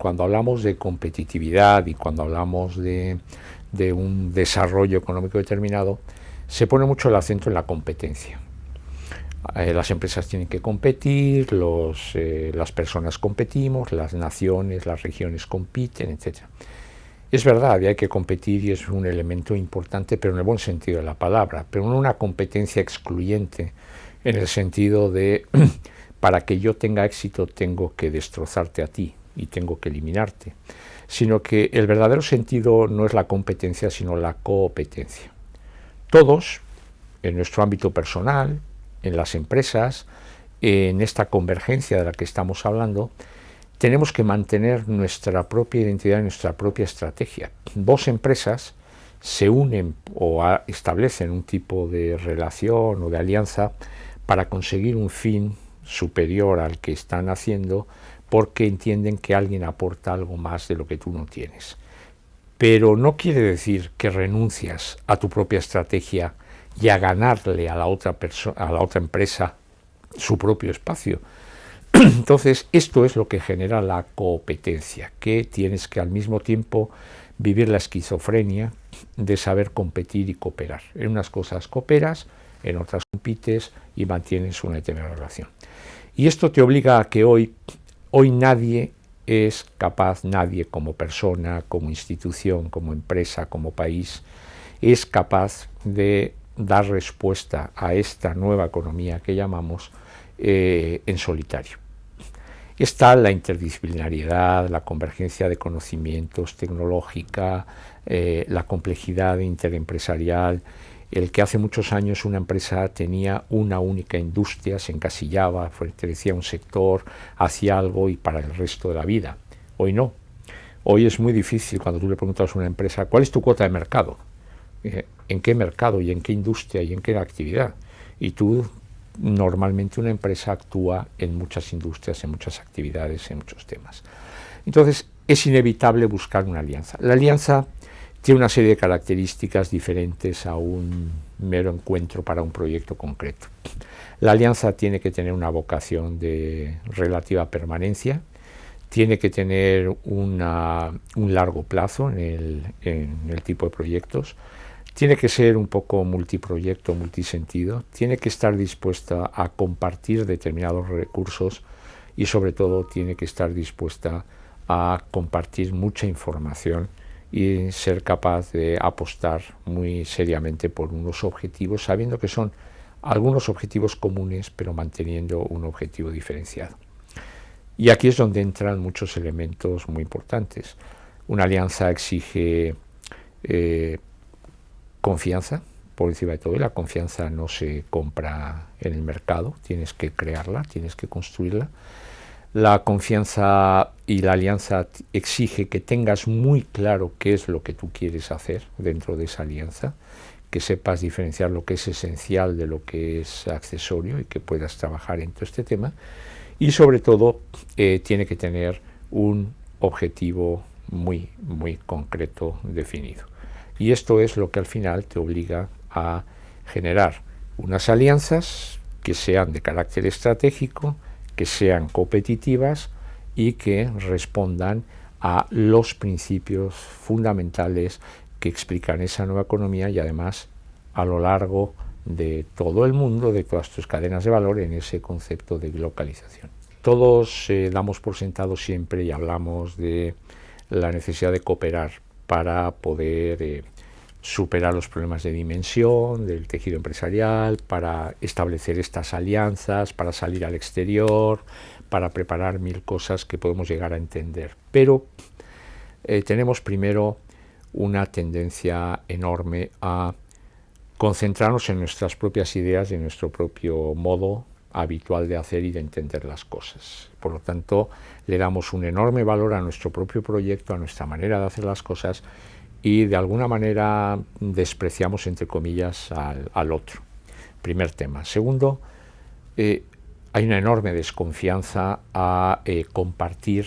cuando hablamos de competitividad y cuando hablamos de un desarrollo económico determinado, se pone mucho el acento en la competencia. Las empresas tienen que competir, las personas competimos, las naciones, las regiones compiten, etc. Es verdad, hay que competir y es un elemento importante, pero en el buen sentido de la palabra, pero no una competencia excluyente en el sentido de para que yo tenga éxito tengo que destrozarte a ti y tengo que eliminarte, sino que el verdadero sentido no es la competencia, sino la competencia. Todos, en nuestro ámbito personal, en las empresas, en esta convergencia de la que estamos hablando, tenemos que mantener nuestra propia identidad y nuestra propia estrategia. Dos empresas se unen o establecen un tipo de relación o de alianza para conseguir un fin superior al que están haciendo, porque entienden que alguien aporta algo más de lo que tú no tienes. Pero no quiere decir que renuncias a tu propia estrategia y a ganarle a la otra empresa su propio espacio. Entonces, esto es lo que genera la competencia, que tienes que al mismo tiempo vivir la esquizofrenia de saber competir y cooperar. En unas cosas cooperas, en otras compites y mantienes una determinada relación. Y esto te obliga a que hoy nadie es capaz, nadie como persona, como institución, como empresa, como país, es capaz de dar respuesta a esta nueva economía que llamamos en solitario. Está la interdisciplinariedad, la convergencia de conocimientos tecnológica, la complejidad interempresarial, el que hace muchos años una empresa tenía una única industria, se encasillaba, pertenecía a un sector, hacía algo y para el resto de la vida. Hoy no. Hoy es muy difícil cuando tú le preguntas a una empresa, ¿cuál es tu cuota de mercado? ¿En qué mercado y en qué industria y en qué actividad? Y tú, normalmente una empresa actúa en muchas industrias, en muchas actividades, en muchos temas. Entonces, es inevitable buscar una alianza. La alianza tiene una serie de características diferentes a un mero encuentro para un proyecto concreto. La alianza tiene que tener una vocación de relativa permanencia, tiene que tener un largo plazo en el tipo de proyectos, tiene que ser un poco multiproyecto, multisentido, tiene que estar dispuesta a compartir determinados recursos y sobre todo tiene que estar dispuesta a compartir mucha información y ser capaz de apostar muy seriamente por unos objetivos, sabiendo que son algunos objetivos comunes, pero manteniendo un objetivo diferenciado. Y aquí es donde entran muchos elementos muy importantes. Una alianza exige confianza, por encima de todo, y la confianza no se compra en el mercado, tienes que crearla, tienes que construirla. La confianza y la alianza exige que tengas muy claro qué es lo que tú quieres hacer dentro de esa alianza, que sepas diferenciar lo que es esencial de lo que es accesorio y que puedas trabajar en todo este tema. Y sobre todo tiene que tener un objetivo muy, muy concreto definido. Y esto es lo que al final te obliga a generar unas alianzas que sean de carácter estratégico, que sean competitivas y que respondan a los principios fundamentales que explican esa nueva economía y además a lo largo de todo el mundo, de todas tus cadenas de valor en ese concepto de globalización. Todos damos por sentado siempre y hablamos de la necesidad de cooperar para poder superar los problemas de dimensión del tejido empresarial, para establecer estas alianzas, para salir al exterior, para preparar mil cosas que podemos llegar a entender. Pero tenemos primero una tendencia enorme a concentrarnos en nuestras propias ideas y en nuestro propio modo habitual de hacer y de entender las cosas. Por lo tanto, le damos un enorme valor a nuestro propio proyecto, a nuestra manera de hacer las cosas y de alguna manera despreciamos, entre comillas, al otro. Primer tema. Segundo, hay una enorme desconfianza a compartir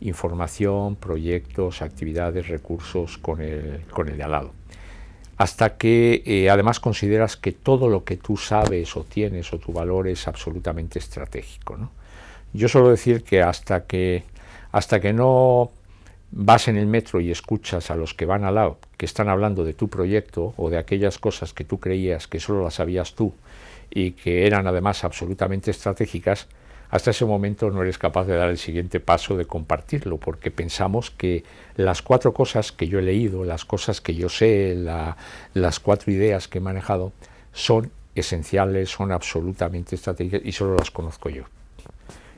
información, proyectos, actividades, recursos con el de al lado. Hasta que además consideras que todo lo que tú sabes o tienes o tu valor es absolutamente estratégico, ¿no? Yo suelo decir que hasta que Hasta que no vas en el metro y escuchas a los que van al lado, que están hablando de tu proyecto o de aquellas cosas que tú creías que solo las sabías tú y que eran además absolutamente estratégicas, hasta ese momento no eres capaz de dar el siguiente paso de compartirlo, porque pensamos que las 4 cosas que yo he leído, las cosas que yo sé, las 4 ideas que he manejado, son esenciales, son absolutamente estratégicas y solo las conozco yo.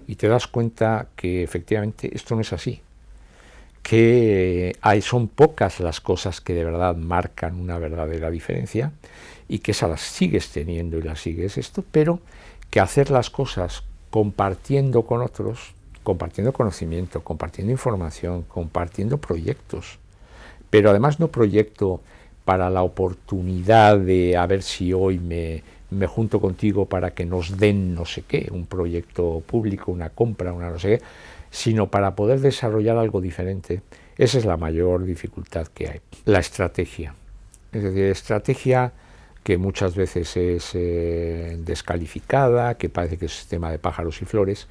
Y te das cuenta que efectivamente esto no es así, que son pocas las cosas que de verdad marcan una verdadera diferencia y que esas las sigues teniendo y las sigues esto, pero que hacer las cosas compartiendo con otros, compartiendo conocimiento, compartiendo información, compartiendo proyectos, pero además no proyecto para la oportunidad de a ver si hoy me junto contigo para que nos den no sé qué, un proyecto público, una compra, una no sé qué, sino para poder desarrollar algo diferente. Esa es la mayor dificultad que hay, la estrategia. Es decir, estrategia que muchas veces es descalificada, que parece que es tema de pájaros y flores,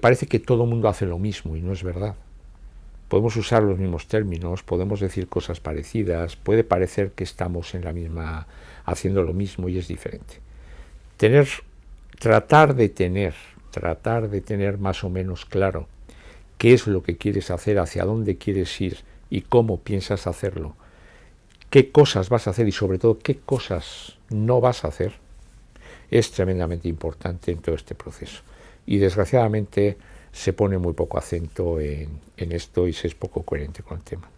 parece que todo el mundo hace lo mismo y no es verdad. Podemos usar los mismos términos, podemos decir cosas parecidas, puede parecer que estamos en la misma, haciendo lo mismo y es diferente. Tratar de tener más o menos claro qué es lo que quieres hacer, hacia dónde quieres ir y cómo piensas hacerlo, qué cosas vas a hacer y sobre todo qué cosas no vas a hacer, es tremendamente importante en todo este proceso. Y desgraciadamente se pone muy poco acento en esto y se es poco coherente con el tema.